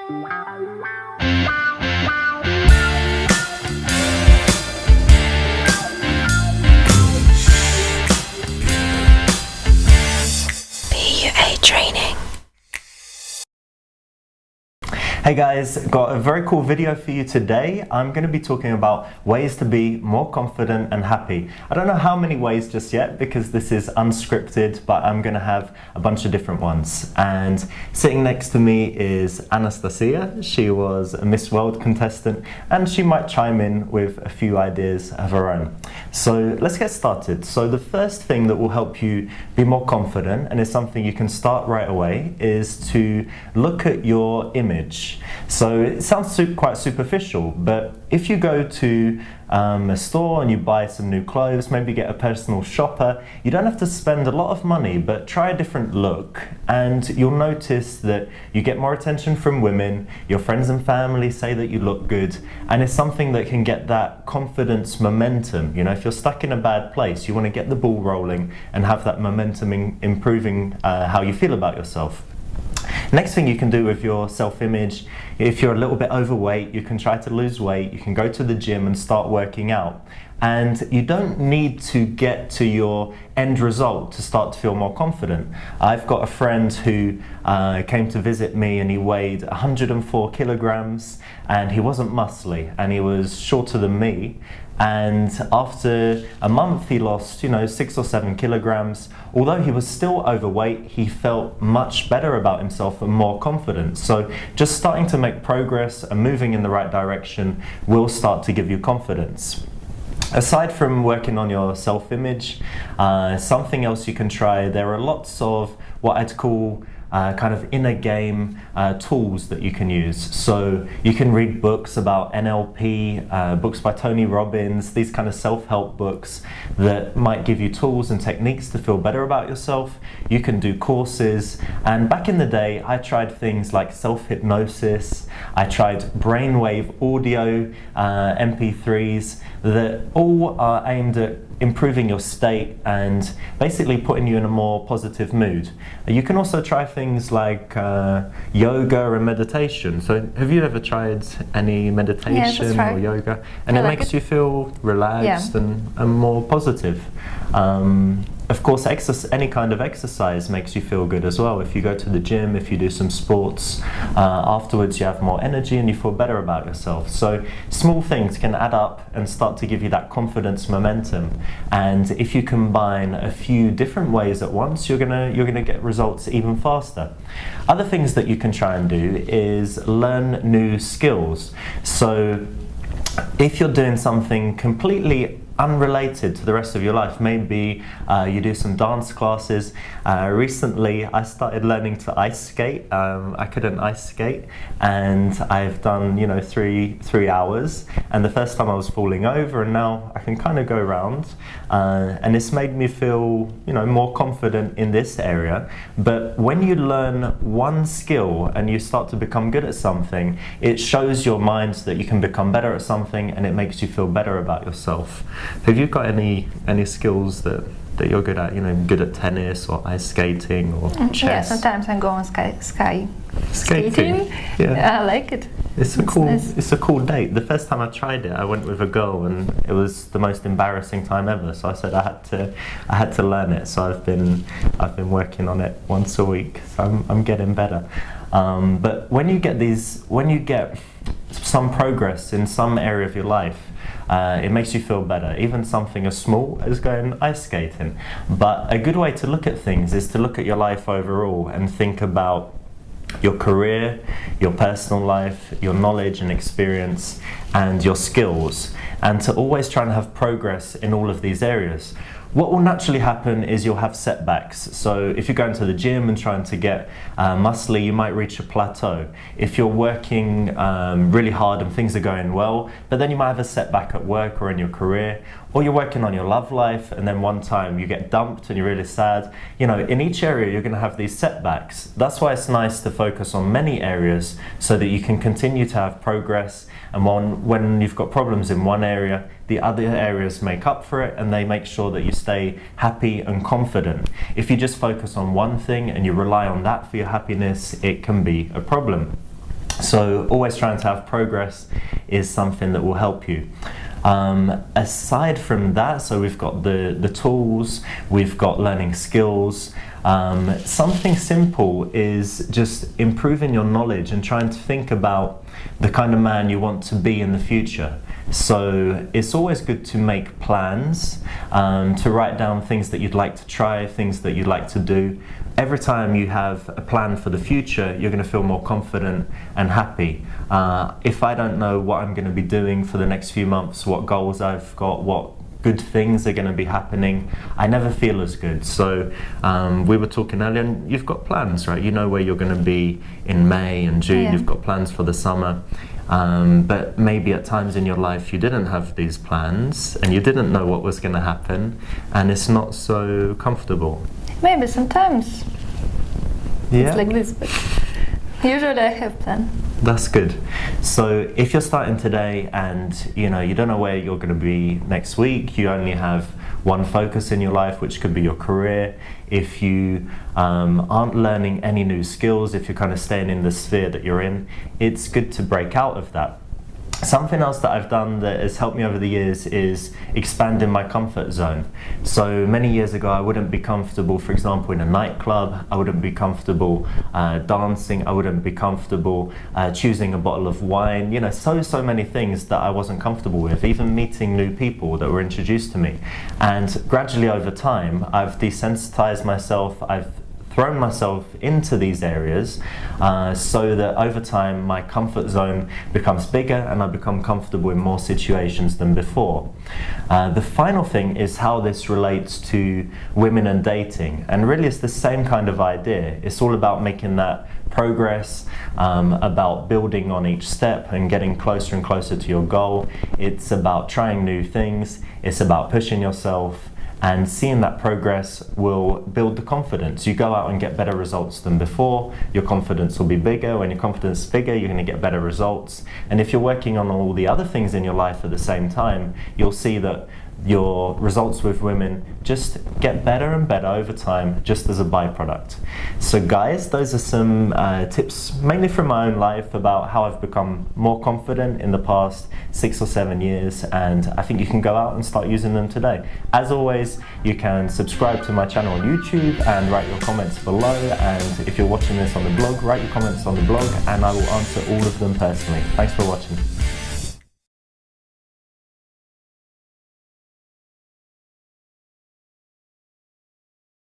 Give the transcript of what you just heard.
Training. Hey guys, got a very cool video for you today. I'm going to be talking about ways to be more confident and happy. I don't know how many ways just yet because this is unscripted, but I'm going to have a bunch of different ones. And sitting next to me is Anastasia. She was a Miss World contestant and she might chime in with a few ideas of her own. So let's get started. So the first thing that will help you be more confident, and is something you can start right away, is to look at your image. So it sounds quite superficial, but if you go to a store and you buy some new clothes, maybe get a personal shopper, you don't have to spend a lot of money, but try a different look and you'll notice that you get more attention from women, your friends and family say that you look good, and it's something that can get that confidence momentum. You know, if you're stuck in a bad place, you want to get the ball rolling and have that momentum improving how you feel about yourself. Next thing you can do with your self-image, if you're a little bit overweight, you can try to lose weight, you can go to the gym and start working out. And you don't need to get to your end result to start to feel more confident. I've got a friend who came to visit me and he weighed 104 kilograms and he wasn't muscly and he was shorter than me. And after a month he lost 6 or 7 kilograms. Although he was still overweight, he felt much better about himself and more confident. So just starting to make progress and moving in the right direction will start to give you confidence. Aside from working on your self-image, something else you can try, there are lots of what I'd call kind of inner game tools that you can use. So you can read books about NLP, books by Tony Robbins, these kind of self-help books that might give you tools and techniques to feel better about yourself. You can do courses, and back in the day I tried things like self-hypnosis, I tried brainwave audio, MP3s, that all are aimed at improving your state and basically putting you in a more positive mood. You can also try things like yoga and meditation. So have you ever tried any meditation or yoga? And it makes you feel relaxed and more positive. Of course, any kind of exercise makes you feel good as well. If you go to the gym, if you do some sports, afterwards you have more energy and you feel better about yourself. So small things can add up and start to give you that confidence momentum. And if you combine a few different ways at once, you're gonna get results even faster. Other things that you can try and do is learn new skills. So if you're doing something completely unrelated to the rest of your life, maybe you do some dance classes. Recently I started learning to ice skate. I couldn't ice skate and I've done 3 hours, and the first time I was falling over, and now I can kind of go around, and it's made me feel more confident in this area. But when you learn one skill and you start to become good at something, it shows your mind that you can become better at something and it makes you feel better about yourself. Have you got any skills that you're good at? Good at tennis or ice skating or chess? Yeah, sometimes I go on skating. Yeah, I like it. It's a cool date. The first time I tried it, I went with a girl, and it was the most embarrassing time ever. So I said I had to learn it. So I've been working on it once a week. So I'm getting better. But when you get some progress in some area of your life, it makes you feel better, even something as small as going ice skating. But a good way to look at things is to look at your life overall and think about your career, your personal life, your knowledge and experience, and your skills, and to always try and have progress in all of these areas. What will naturally happen is you'll have setbacks. So if you're going to the gym and trying to get muscly, you might reach a plateau. If you're working really hard and things are going well, but then you might have a setback at work or in your career, or you're working on your love life and then one time you get dumped and you're really sad. In each area you're going to have these setbacks. That's why it's nice to focus on many areas so that you can continue to have progress, and when you've got problems in one area, the other areas make up for it and they make sure that you stay happy and confident. If you just focus on one thing and you rely on that for your happiness, it can be a problem. So So always trying to have progress is something that will help you. Aside from that, so we've got the tools, we've got learning skills. Something simple is just improving your knowledge and trying to think about the kind of man you want to be in the future. So it's always good to make plans, to write down things that you'd like to try, things that you'd like to do. Every time you have a plan for the future, you're going to feel more confident and happy. If I don't know what I'm going to be doing for the next few months, what goals I've got, what good things are going to be happening, I never feel as good. So we were talking earlier, and you've got plans, right? You know where you're going to be in May and June, you've got plans for the summer. But maybe at times in your life you didn't have these plans and you didn't know what was going to happen, and it's not so comfortable. Maybe sometimes it's like this, but usually I have plan. That's good. So if you're starting today and you don't know where you're going to be next week, you only have one focus in your life, which could be your career. If you aren't learning any new skills, if you're kind of staying in the sphere that you're in, it's good to break out of that. Something else that I've done that has helped me over the years is expanding my comfort zone. So many years ago I wouldn't be comfortable, for example, in a nightclub. I wouldn't be comfortable dancing. I wouldn't be comfortable choosing a bottle of wine. So many things that I wasn't comfortable with, even meeting new people that were introduced to me. And gradually over time I've desensitized myself. I've thrown myself into these areas so that over time my comfort zone becomes bigger and I become comfortable in more situations than before. The final thing is how this relates to women and dating, and really it's the same kind of idea. It's all about making that progress, about building on each step and getting closer and closer to your goal. It's about trying new things, it's about pushing yourself, and seeing that progress will build the confidence. You go out and get better results than before, your confidence will be bigger. When your confidence is bigger, you're going to get better results. And if you're working on all the other things in your life at the same time, you'll see that your results with women just get better and better over time, just as a byproduct. So guys, those are some tips mainly from my own life about how I've become more confident in the past 6 or 7 years, and I think you can go out and start using them today. As always, you can subscribe to my channel on YouTube and write your comments below, and if you're watching this on the blog, write your comments on the blog and I will answer all of them personally. Thanks for watching.